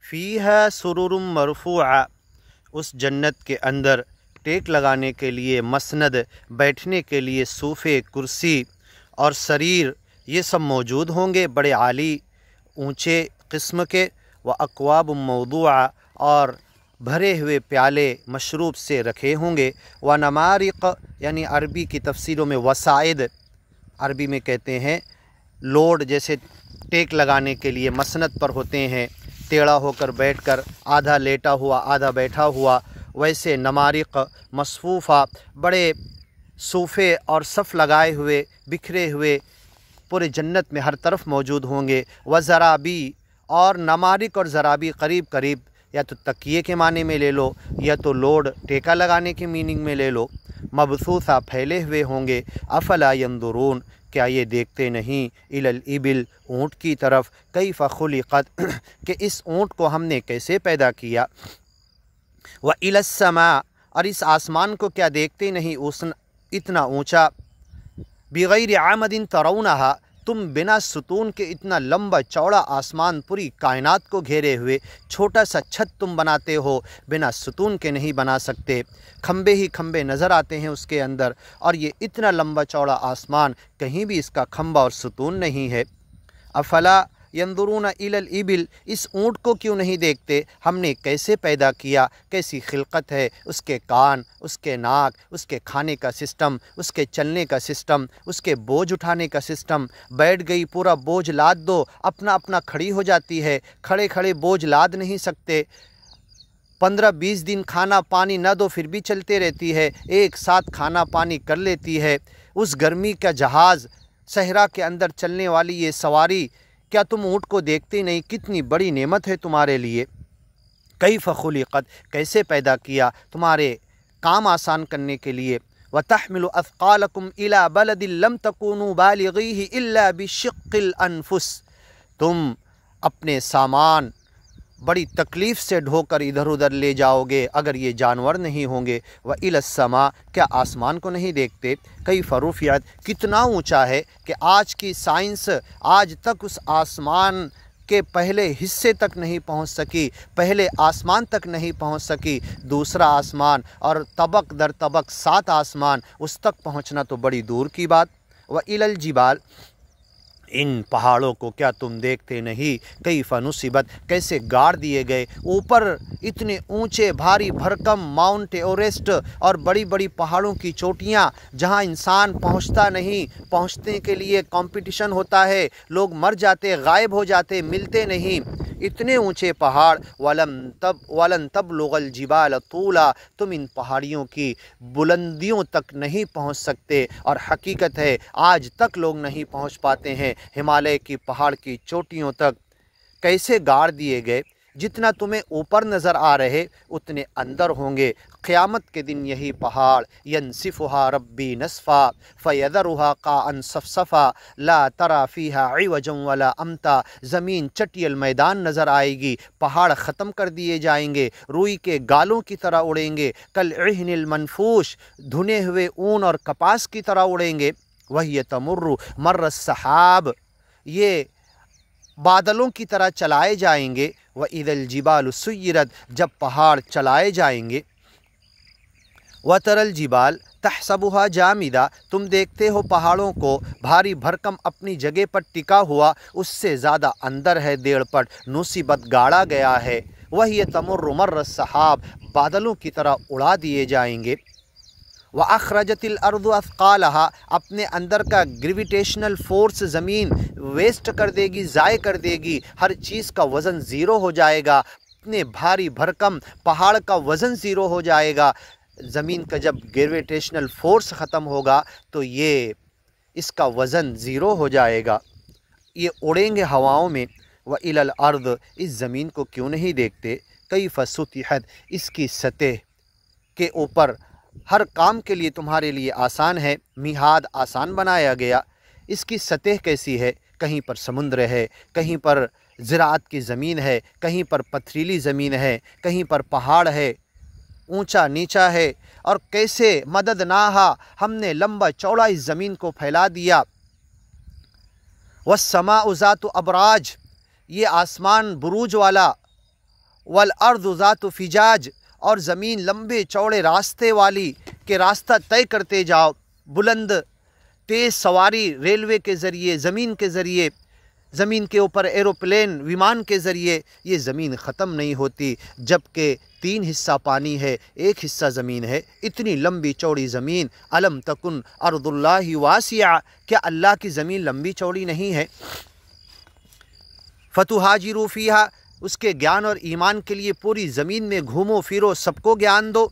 फ़ीहा सुरुरुम मरफ़ूआ, उस जन्नत के अंदर टेक लगाने के लिए मसनद, बैठने के लिए सोफ़े, कुर्सी और सरीर, ये सब मौजूद होंगे, बड़े आली ऊँचे किस्म के। व अकवाब मौदूआ, और भरे हुए प्याले मशरूब से रखे होंगे। व नमारिक, यानी अरबी की तफसीरों में वसाइद, अरबी में कहते हैं लोड, जैसे टेक लगाने के लिए मसनद पर होते हैं, टेढ़ा होकर बैठकर, आधा लेटा हुआ आधा बैठा हुआ, वैसे नमारिक मसफूफ़ा, बड़े सोफ़े और सफ़ लगाए हुए बिखरे हुए पूरे जन्नत में हर तरफ मौजूद होंगे। व ज़राबी, और नमारिक और ज़राबी करीब करीब या तो तकिए के माने में ले लो या तो लोड टेका लगाने के मीनिंग में ले लो। मबसूसा, फैले हुए होंगे। अफला यंदुरून, क्या ये देखते नहीं, इलल इबिल, ऊँट की तरफ, कैफ़ खुलिक़त, कि इस ऊँट को हमने कैसे पैदा किया। व इलस समा, और इस आसमान को क्या देखते नहीं, उस इतना ऊँचा। बिगैर आमदिन तरौनहा, तुम बिना सुतून के इतना लंबा चौड़ा आसमान, पूरी कायनात को घेरे हुए छोटा सा छत तुम बनाते हो, बिना सुतून के नहीं बना सकते। खंबे ही खंबे नज़र आते हैं उसके अंदर, और ये इतना लंबा चौड़ा आसमान, कहीं भी इसका खंबा और सुतून नहीं है। अफला यंदुरून इलल इबिल, इस ऊँट को क्यों नहीं देखते, हमने कैसे पैदा किया, कैसी खिलकत है, उसके कान, उसके नाक, उसके खाने का सिस्टम, उसके चलने का सिस्टम, उसके बोझ उठाने का सिस्टम। बैठ गई, पूरा बोझ लाद दो, अपना अपना खड़ी हो जाती है, खड़े खड़े बोझ लाद नहीं सकते। 15-20 दिन खाना पानी न दो फिर भी चलते रहती है, एक साथ खाना पानी कर लेती है। उस गर्मी का जहाज़, सहरा के अंदर चलने वाली ये सवारी, क्या तुम ऊँट को देखते नहीं, कितनी बड़ी नेमत है तुम्हारे लिए। कैफ़ खुलिक़त, कैसे पैदा किया तुम्हारे काम आसान करने के लिए। व तहमिलु अथक़ालकुम इला बलदिन लम तकूनू बालिग़ीही इल्ला बिशिक़्क़िल अनफुस, तुम अपने सामान बड़ी तकलीफ़ से ढोकर इधर उधर ले जाओगे अगर ये जानवर नहीं होंगे। व इलस समा, क्या आसमान को नहीं देखते, कैफ़ रुफ़िअत, कितना ऊंचा है कि आज की साइंस आज तक उस आसमान के पहले हिस्से तक नहीं पहुंच सकी, पहले आसमान तक नहीं पहुंच सकी। दूसरा आसमान और तबक दर तबक 7 आसमान, उस तक पहुंचना तो बड़ी दूर की बात। व इलल जिबाल, इन पहाड़ों को क्या तुम देखते नहीं, कैफ़ नुसिबत, कैसे गाड़ दिए गए। ऊपर इतने ऊंचे भारी भरकम माउंट एवरेस्ट और बड़ी बड़ी पहाड़ों की चोटियां, जहां इंसान पहुंचता नहीं, पहुंचने के लिए कंपटीशन होता है, लोग मर जाते, गायब हो जाते, मिलते नहीं। इतने ऊंचे पहाड़। वलन तबलुगल जिबाल तूला, तुम इन पहाड़ियों की बुलंदियों तक नहीं पहुंच सकते। और हकीकत है आज तक लोग नहीं पहुंच पाते हैं हिमालय की पहाड़ की चोटियों तक। कैसे गाड़ दिए गए, जितना तुम्हें ऊपर नज़र आ रहे उतने अंदर होंगे। क़यामत के दिन यही पहाड़, यनसिफ़ुहा रब्बी नसफ़ा फ़यदरुहा क़ाअन सफ़सफ़ा ला तरा फ़ीहा इवजन वला अमता, ज़मीन चटियल मैदान नज़र आएगी, पहाड़ ख़त्म कर दिए जाएंगे, रुई के गालों की तरह उड़ेंगे। कल इहनिल मनफूश, धुने हुए ऊन और कपास की तरह उड़ेंगे। वही तमुर्रु मर्र सहाब, ये बादलों की तरह चलाए जाएंगे। व इदल जिबाल सुय्यरत, जब पहाड़ चलाए जाएंगे। व तरल जिबाल तहसबुहा जामिदा, तुम देखते हो पहाड़ों को भारी भरकम अपनी जगह पर टिका हुआ, उससे ज़्यादा अंदर है 1.5 पट, नुसीबत गाड़ा गया है। वही तमुर्रु मर्र सहाब, बादलों की तरह उड़ा दिए जाएंगे। व अखरजतिल अर्दु अथक़ालहा, अपने अंदर का ग्रेविटेशनल फोर्स ज़मीन वेस्ट कर देगी, ज़ाय कर देगी, हर चीज़ का वज़न ज़ीरो हो जाएगा। इतने भारी भरकम पहाड़ का वज़न ज़ीरो हो जाएगा। ज़मीन का जब ग्रेविटेशनल फोर्स ख़त्म होगा तो ये इसका वज़न ज़ीरो हो जाएगा, ये उड़ेंगे हवाओं में। व इलल अर्द, इस ज़मीन को क्यों नहीं देखते, कैफ़ सुतिहत, इसकी सतह के ऊपर हर काम के लिए तुम्हारे लिए आसान है, मिहाद आसान बनाया गया। इसकी सतह कैसी है, कहीं पर समुद्र है, कहीं पर ज़राअत की ज़मीन है, कहीं पर पथरीली ज़मीन है, कहीं पर पहाड़ है, ऊंचा नीचा है। और कैसे मदद नाहा, हमने लंबा चौड़ा इस ज़मीन को फैला दिया। वस्समा ज़ातु अबराज, ये आसमान बुरूज वाला वल-अर्ज़ ज़ातु फ़िजाज, और ज़मीन लंबे चौड़े रास्ते वाली के रास्ता तय करते जाओ, बुलंद तेज़ सवारी रेलवे के ज़रिए, ज़मीन के ज़रिए, ज़मीन के ऊपर एरोप्लेन विमान के ज़रिए, ये ज़मीन ख़त्म नहीं होती, जबकि 3 हिस्सा पानी है, 1 हिस्सा ज़मीन है। इतनी लंबी चौड़ी ज़मीन, अलम तकुन अर्दुल्लाहि वासिया, क्या अल्लाह की ज़मीन लंबी चौड़ी नहीं है? फ़तुहाजिरू फ़ीहा, उसके ज्ञान और ईमान के लिए पूरी ज़मीन में घूमो फिरो, सबको ज्ञान दो।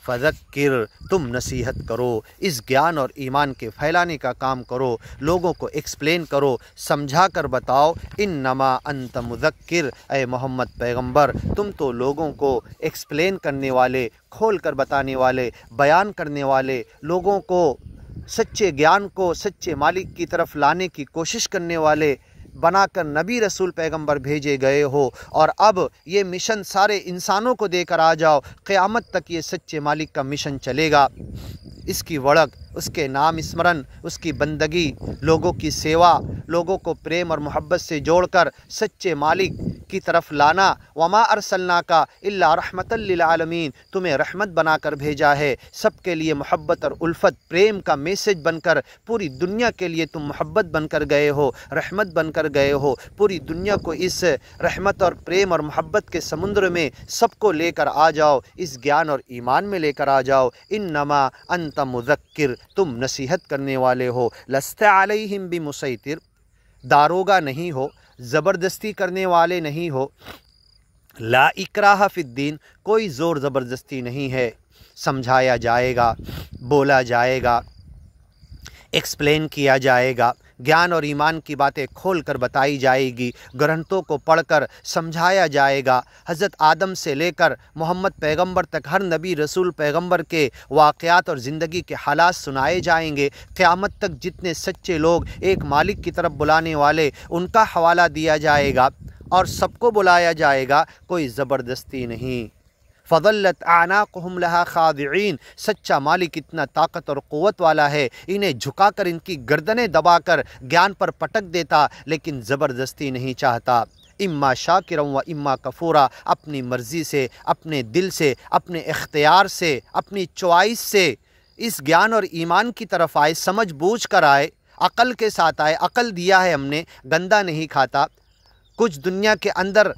फ़ज़क्किर, तुम नसीहत करो, इस ज्ञान और ईमान के फैलाने का काम करो, लोगों को एक्सप्लेन करो, समझा कर बताओ। इन्नमा अंत मुज़क्किर, ए मोहम्मद पैगंबर, तुम तो लोगों को एक्सप्लेन करने वाले, खोल कर बताने वाले, बयान करने वाले, लोगों को सच्चे ज्ञान को सच्चे मालिक की तरफ लाने की कोशिश करने वाले बनाकर नबी रसूल पैगंबर भेजे गए हो। और अब ये मिशन सारे इंसानों को देकर आ जाओ, क़यामत तक ये सच्चे मालिक का मिशन चलेगा। इसकी वड़क, उसके नाम स्मरण, उसकी बंदगी, लोगों की सेवा, लोगों को प्रेम और मोहब्बत से जोड़कर सच्चे मालिक की तरफ लाना। वमा अरसलनाका इल्ला रहमतल लिल आलमीन, तुम्हें रहमत बनाकर भेजा है, सबके लिए मोहब्बत और उल्फत प्रेम का मैसेज बनकर पूरी दुनिया के लिए तुम मोहब्बत बनकर गए हो, रहमत बनकर गए हो। पूरी दुनिया को इस रहमत और प्रेम और मोहब्बत के समुद्र में सबको लेकर आ जाओ, इस ज्ञान और ईमान में लेकर आ जाओ। इन्नमा अंत मुज़क्किर, तुम नसीहत करने वाले हो। लस्ता अलैहिम बिमुसैतिर, दारोगा नहीं हो, ज़बरदस्ती करने वाले नहीं हो। ला इक्राहा फिद्दीन, कोई ज़ोर ज़बरदस्ती नहीं है। समझाया जाएगा, बोला जाएगा, एक्सप्लेन किया जाएगा, ज्ञान और ईमान की बातें खोल कर बताई जाएगी, ग्रंथों को पढ़कर समझाया जाएगा। हज़रत आदम से लेकर मोहम्मद पैगंबर तक हर नबी रसूल पैगंबर के वाक़यात और ज़िंदगी के हालात सुनाए जाएंगे। क़यामत तक जितने सच्चे लोग एक मालिक की तरफ बुलाने वाले, उनका हवाला दिया जाएगा और सबको बुलाया जाएगा, कोई ज़बरदस्ती नहीं। फ़ज़ल्लत आनाक़ुहुम लहा ख़ादिईन, सच्चा मालिक इतना ताकत और क़ुव्वत वाला है, इन्हें झुकाकर इनकी गर्दनें दबाकर ज्ञान पर पटक देता, लेकिन ज़बरदस्ती नहीं चाहता। इम्मा शाकिरन व इम्मा कफूरा, अपनी मर्ज़ी से, अपने दिल से, अपने इख्तियार से, अपनी चॉइस से इस ज्ञान और ईमान की तरफ आए, समझ बूझ कर आए, अक़ल के साथ आए। अक़ल दिया है हमने, गंदा नहीं खाता। कुछ दुनिया के अंदर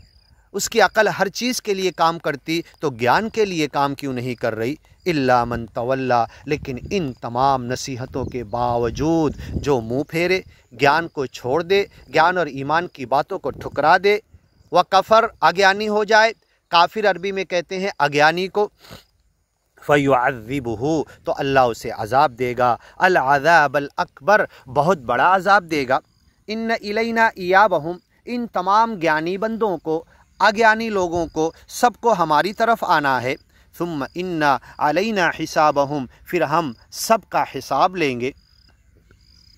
उसकी अक़ल हर चीज़ के लिए काम करती, तो ज्ञान के लिए काम क्यों नहीं कर रही? इल्ला मन तवल्ला, लेकिन इन तमाम नसीहतों के बावजूद जो मुँह फेरे, ज्ञान को छोड़ दे, ज्ञान और ईमान की बातों को ठुकरा दे, व कफ़र, अज्ञानी हो जाए। काफिर अरबी में कहते हैं अज्ञानी को। फ़युअज़्ज़िबुहु, तो अल्लाह उसे अज़ाब देगा। अल अज़ाबल अकबर, बहुत बड़ा अज़ाब देगा। इन्न इलैना इयाबहुम, इन तमाम ज्ञानी बंदों को, अज्ञानी लोगों को, सबको हमारी तरफ आना है। सुम्मा इन्ना अलैना हिसाबहुम, फिर हम सब का हिसाब लेंगे।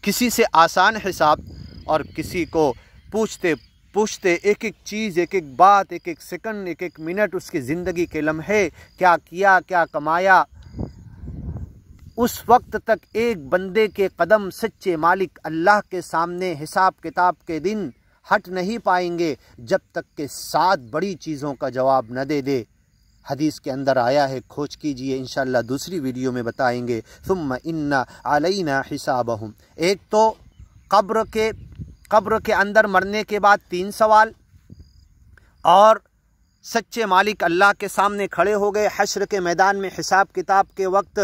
किसी से आसान हिसाब और किसी को पूछते पूछते एक एक चीज़, एक एक बात, एक एक सेकंड, एक एक मिनट, उसकी ज़िंदगी के लम्हे, क्या किया, क्या कमाया, उस वक्त तक एक बंदे के कदम सच्चे मालिक अल्लाह के सामने हिसाब किताब के दिन हट नहीं पाएंगे जब तक के 7 बड़ी चीज़ों का जवाब न दे दे। हदीस के अंदर आया है, खोज कीजिए, इंशाअल्लाह दूसरी वीडियो में बताएंगे। सुम्मा इन्ना अलैना हिसाबहुम, एक तो कब्र के अंदर मरने के बाद 3 सवाल, और सच्चे मालिक अल्लाह के सामने खड़े हो गए हश्र के मैदान में हिसाब किताब के वक्त,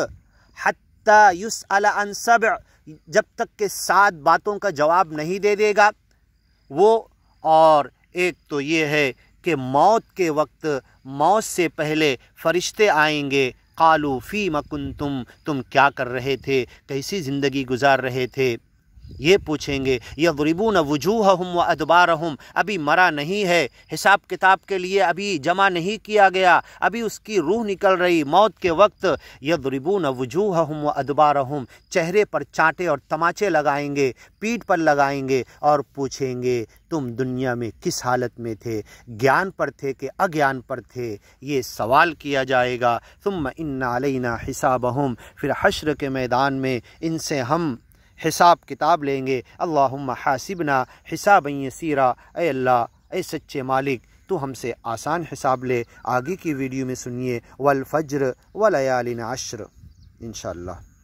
हत्ता युसअल अन सब, जब तक के 7 बातों का जवाब नहीं दे देगा वो। और एक तो ये है कि मौत के वक्त, मौत से पहले फरिश्ते आएंगे, कालू फ़ीमा कुंतुम, तुम क्या कर रहे थे, कैसी ज़िंदगी गुजार रहे थे, ये पूछेंगे। यज़रिबून वुजूहहुम व अदबारहुम, अभी मरा नहीं है, हिसाब किताब के लिए अभी जमा नहीं किया गया, अभी उसकी रूह निकल रही मौत के वक्त। यज़रिबून वुजूहहुम व अदबारहुम, चेहरे पर चांटे और तमाचे लगाएंगे, पीठ पर लगाएंगे और पूछेंगे तुम दुनिया में किस हालत में थे, ज्ञान पर थे कि अज्ञान पर थे, ये सवाल किया जाएगा। सुम्मा इन्ना अलैना हिसाबहुम, फिर हश्र के मैदान में इनसे हम हिसाब किताब लेंगे। अल्लाहुम्मा हासिबना हिसाबन यसीरा, ऐ अल्लाह, ऐ सच्चे मालिक, تو ہم سے آسان حساب لے۔ آگے کی ویڈیو میں سنیے والفجر ولیال عشر انشاءاللہ۔